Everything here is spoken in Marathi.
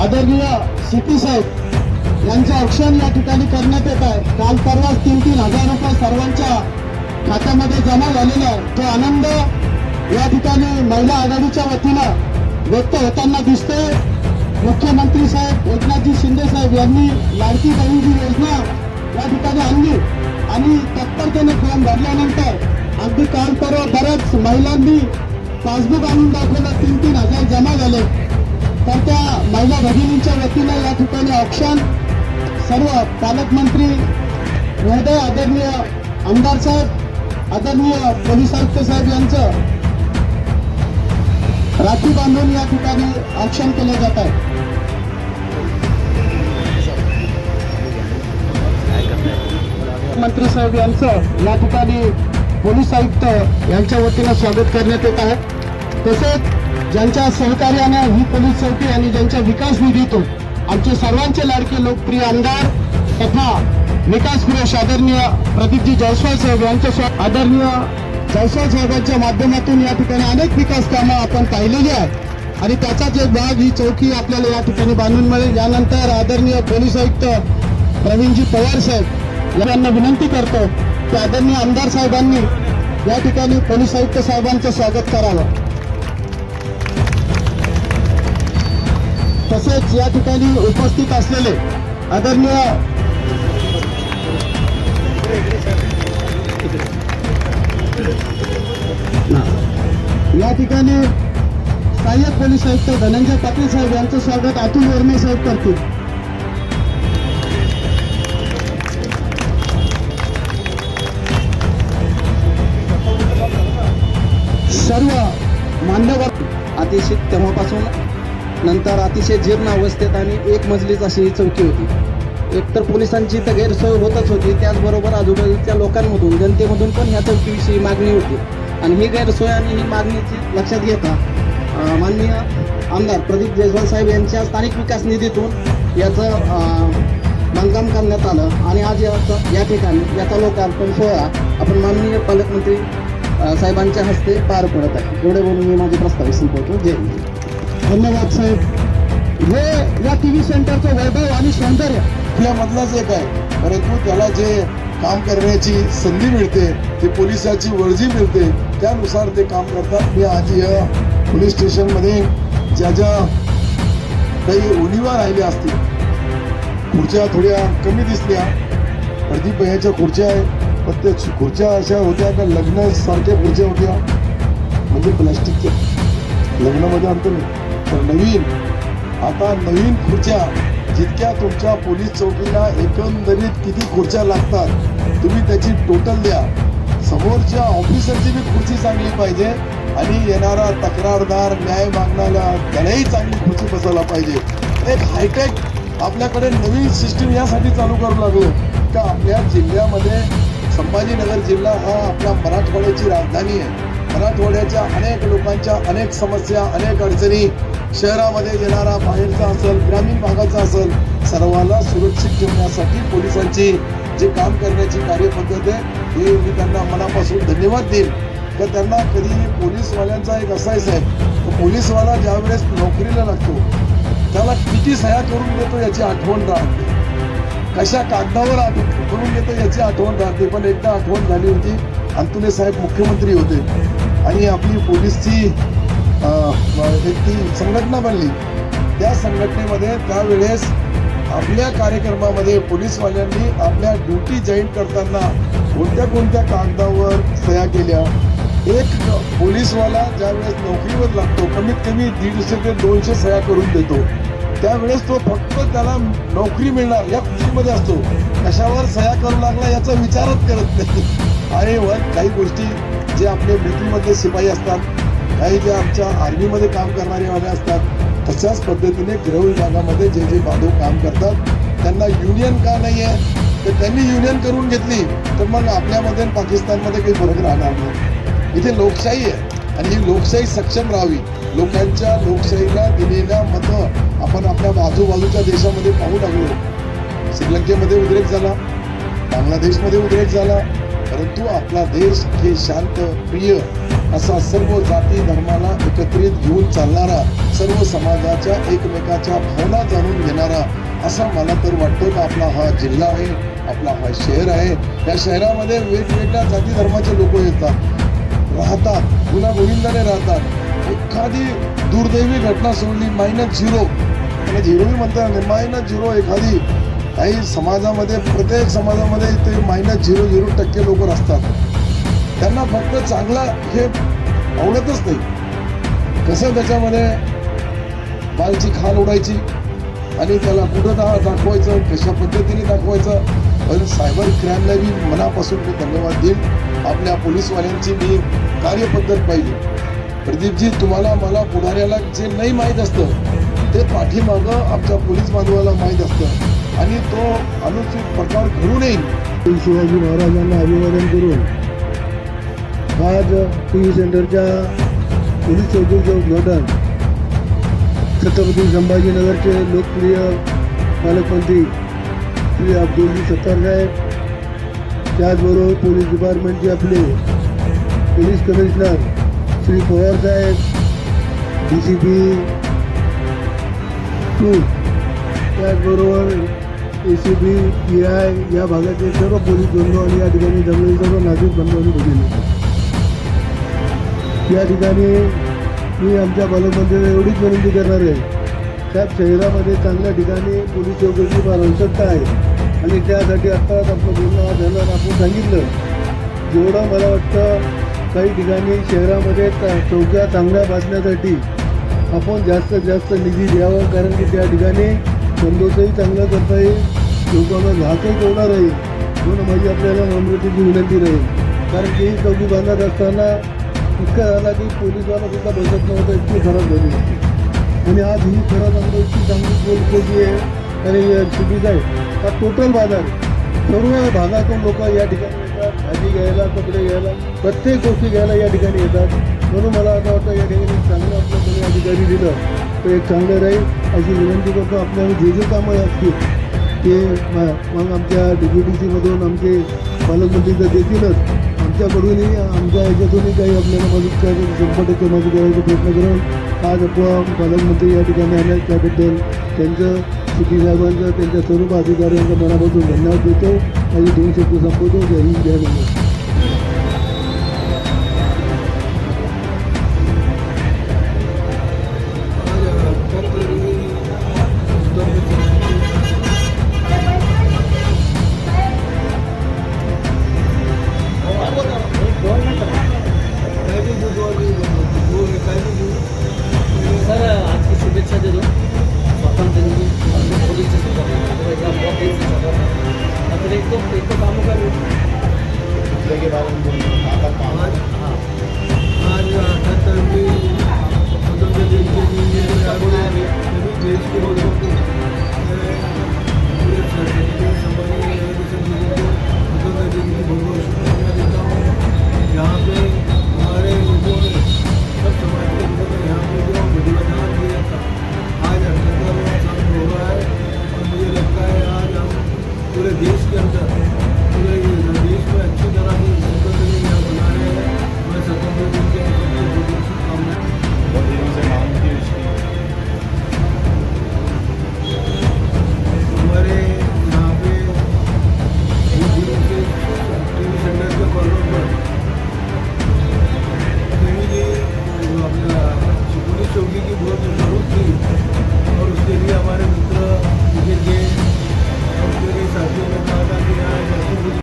आदरणीय सीपी साहेब यांचं औक्षण या ठिकाणी करण्यात येत आहे। काल परवा 3,000 रुपये सर्वांच्या खात्यामध्ये जमा झालेला आहे। तो आनंद या ठिकाणी महिला आघाडीच्या वतीनं व्यक्त होताना दिसतोय। मुख्यमंत्री साहेब एकनाथजी शिंदे साहेब यांनी लाडकी बहीण जी योजना या ठिकाणी आणली आणि तत्परतेने फॉर्म भरल्यानंतर अगदी काल परवा बऱ्याच महिलांनी पासबुक आणून दाखवलं, 3,000 जमा झाले। तर त्या महिला भगिनींच्या वतीनं या ठिकाणी औक्षण सर्व पालकमंत्री महोदय, आदरणीय आमदार साहेब, आदरणीय पोलीस आयुक्त साहेब यांचं राखी बांधून या ठिकाणी औक्षण केलं जात आहे। मंत्री साहेब यांचं या ठिकाणी पोलीस आयुक्त यांच्या वतीनं स्वागत करण्यात येत आहे। तसेच ज्यांच्या सहकार्याने ही पोलीस चौकी आणि ज्यांच्या विकास निधीतून आमचे सर्वांचे लाडके लोकप्रिय आमदार तथा विकास पुरुष आदरणीय प्रदीपजी जयस्वाल साहेब यांच्या आदरणीय जयस्वाल साहेबांच्या माध्यमातून या ठिकाणी अनेक विकास कामं आपण पाहिलेली आहेत आणि त्याचाच एक भाग ही चौकी आपल्याला या ठिकाणी बांधून मिळेल। यानंतर आदरणीय पोलीस आयुक्त प्रवीणजी पवार साहेब यांना विनंती करतो की आदरणीय आमदार साहेबांनी या ठिकाणी पोलीस आयुक्त साहेबांचं स्वागत करावं। तसेच या ठिकाणी उपस्थित असलेले आदरणीय या ठिकाणी सहाय्यक पोलीस आयुक्त धनंजय पाटील साहेब यांचं स्वागत अतुल वर्मे साहेब करतील। सर्व मान्यवर अतिशय तेव्हापासून नंतर अतिशय जीर्ण अवस्थेत आणि एक मजलीच अशी ही चौकी होती। एकतर पोलिसांची तर गैरसोय होतच होती, त्याचबरोबर आजूबाजूच्या लोकांमधून जनतेमधून पण ह्या चौकीविषयी मागणी होती आणि ही गैरसोय आणि ही मागणीची लक्षात घेता माननीय आमदार प्रदीप जयस्वाल साहेब यांच्या स्थानिक विकास निधीतून याचं बांधकाम करण्यात आलं आणि आज या ठिकाणी याचा लोकार्पण सोहळा आपण माननीय पालकमंत्री साहेबांच्या हस्ते पार पडत आहे। एवढे बोलून मी माझे प्रस्तावित संपवतो। जय हिंद। धन्यवाद साहेब। हे या टीव्ही सेंटरचं वैभव आणि सौंदर्य आपल्यामधलाच एक आहे, परंतु त्याला जे काम करण्याची संधी मिळते, ते पोलिसाची वर्जी मिळते, त्यानुसार ते काम करतात। मी आज या पोलीस स्टेशनमध्ये ज्या काही उणिवा राहिल्या असतील, खुर्च्या थोड्या कमी दिसल्या, प्रदीप भैयाच्या खुर्च्या आहे पण त्या खुर्च्या अशा होत्या का लग्न सारख्या खुर्च्या होत्या, म्हणजे प्लास्टिकच्या, लग्नामध्ये आणतो नाही तर नवीन, आता नवीन खुर्च्या जितक्या तुमच्या पोलीस चौकीला एकंदरीत किती खुर्च्या लागतात तुम्ही त्याची टोटल द्या। समोरच्या ऑफिसरची बी खुर्ची चांगली पाहिजे आणि येणारा तक्रारदार न्याय मागणारा त्यालाही चांगली खुर्ची बसायला पाहिजे। एक हायटेक आपल्याकडे नवीन सिस्टीम यासाठी चालू करू लागलो का आपल्या जिल्ह्यामध्ये संभाजीनगर जिल्हा हा आपल्या मराठवाड्याची राजधानी आहे। मराठवाड्याच्या अनेक लोकांच्या अनेक समस्या, अनेक अडचणी, शहरामध्ये येणारा बाहेरचा असेल, ग्रामीण भागाचा असेल, सर्वांना सुरक्षित ठेवण्यासाठी पोलिसांची जे काम करण्याची कार्यपद्धत आहे हे मी त्यांना मनापासून धन्यवाद देईन। तर त्यांना कधी पोलीसवाल्यांचा एक असायच आहे, तो पोलीसवाला ज्यावेळेस नोकरीला लागतो त्याला किती सह्या करून देतो याची आठवण राहते, कशा कागदावर करून देतो याची आठवण राहते। पण एकदा आठवण झाली होती, अंतुले साहेब मुख्यमंत्री होते आणि आपली पोलीसची एक ती संघटना बनली। त्या संघटनेमध्ये त्यावेळेस आपल्या कार्यक्रमामध्ये पोलीसवाल्यांनी आपल्या ड्युटी जॉईन करताना कोणत्या कागदावर सह्या केल्या। एक पोलीसवाला ज्यावेळेस नोकरीवर लागतो कमीत कमी 150 ते 200 सह्या करून देतो, त्यावेळेस तो फक्त त्याला नोकरी मिळणार या खुशीमध्ये असतो, कशावर सह्या करू लागला याचा विचारच करत नाही। आणि काही गोष्टी जे आपले मिलिटरीमधले शिपाई असतात, काही जे आमच्या आर्मीमध्ये काम करणारे वाले असतात, तशाच पद्धतीने गृह विभागामध्ये जे बांधव काम करतात त्यांना युनियन का नाही आहे, तर त्यांनी युनियन करून घेतली तर मग आपल्यामध्ये आणि पाकिस्तानमध्ये काही फरक राहणार नाही। इथे लोकशाही आहे आणि ही लोकशाही सक्षम राहावी। लोकांच्या लोकशाहीला दिलेल्या मतं आपण आपल्या आजूबाजूच्या देशामध्ये पाहू लागलो। श्रीलंकेमध्ये उद्रेक झाला, बांगलादेशमध्ये उद्रेक झाला, परंतु आपला देश हे शांत प्रिय असा सर्व जाती धर्माला एकत्रित घेऊन चालणारा, सर्व समाजाच्या एकमेकाच्या भावना जाणून घेणारा असा मला तर वाटतं की आपला हा जिल्हा आहे, आपला हा शहर आहे. या शहरामध्ये वेगवेगळ्या जाती धर्माचे लोक येतात, राहतात, गुण्यागोविंदाने राहतात. एखादी दुर्दैवी घटना सोडली -0 आणि 0 म्हणता -0 एखादी काही समाजामध्ये, प्रत्येक समाजामध्ये ते -0.00% लोक असतात. त्यांना फक्त चांगला हे आवडतच नाही. कसं त्याच्यामध्ये बालची खाल उडायची आणि त्याला कुठं दाखवायचं, कशा पद्धतीने दाखवायचं. पण सायबर क्राईमला मी मनापासून मी धन्यवाद देईन. आपल्या पोलीसवाल्यांची मी कार्यपद्धत पाहिली. प्रदीपजी, तुम्हाला मला पुढाऱ्याला जे नाही माहीत असतं ते पाठीमागं आमच्या पोलीस बांधवाला माहीत असतं आणि तो अनुचित प्रकार घडू नये. शिवाजी महाराजांना अभिवादन करून आज टी सेंटरच्या पोलीस चौकीचे उद्घाटन छत्रपती संभाजीनगरचे लोकप्रिय पालकमंत्री श्री अब्दुलजी सत्तार साहेब, त्याचबरोबर पोलीस डिपार्टमेंटचे आपले पोलीस कमिशनर श्री पवार साहेब, DCP 2, त्याचबरोबर ACP, PI या भागाचे सर्व पोलीस बंधू आणि या ठिकाणी जमलेले सर्व नागरिक बंधूंनी बघितले. या ठिकाणी मी आमच्या पालकमंत्र्यांना एवढीच विनंती करणार आहे, त्या शहरामध्ये चांगल्या ठिकाणी पोलीस चौकीची फार आवश्यकता आहे आणि त्यासाठी आत्ताच आपलं बोलणं झालं आपण सांगितलं. जेवढं मला वाटतं काही ठिकाणी शहरामध्ये चौक्या चांगल्या बांधण्यासाठी आपण जास्तीत जास्त निधी द्यावा, कारण की त्या ठिकाणी बंदोबस्तही चांगला करता येईल, लोकांना घातही होणार आहे. म्हणून माझी आपल्याला नम्रतेची विनंती राहील, कारण की ही चौकी बांधत असताना इतका झाला की पोलिसवाला सुद्धा बसत नव्हता, इतकी खराब झाली होती. आणि आज ही खराब आमची इतकी चांगली पोलीस आहे आणि सिटीज आहे. हा टोटल बाजार सर्व भागातून लोक या ठिकाणी येतात, भाजी घ्यायला, कपडे घ्यायला, प्रत्येक गोष्टी घ्यायला या ठिकाणी येतात. म्हणून मला असं वाटतं या ठिकाणी चांगलं आपलं कोणी या ठिकाणी दिलं तर एक चांगलं राहील अशी विनंती करतो. आपल्याला जे जे कामं असतील ते मग आमच्या DPTC मधून आमचे पालकमंत्री तर देतीलच, आमच्याकडूनही आमच्या ह्याच्यातूनही काही आपल्याला मदत करायची 100% मदत करायचा प्रयत्न करून आज आपण पालकमंत्री या ठिकाणी आले, त्याबद्दल त्यांचं सिटी साहेबांचं, त्यांच्या सर्व अधिकाऱ्यांचा मनापासून धन्यवाद देतो. माझी 2 शब्द संपवतो. जय हिंद, जय महाराष्ट्र. सर, आज की शुभेच्छा देतो. स्वातंत्र्य दिन पोलीसची सुरुवात आपण एक तो काम करू. आज 78वी स्वातंत्र्य दिन के लिए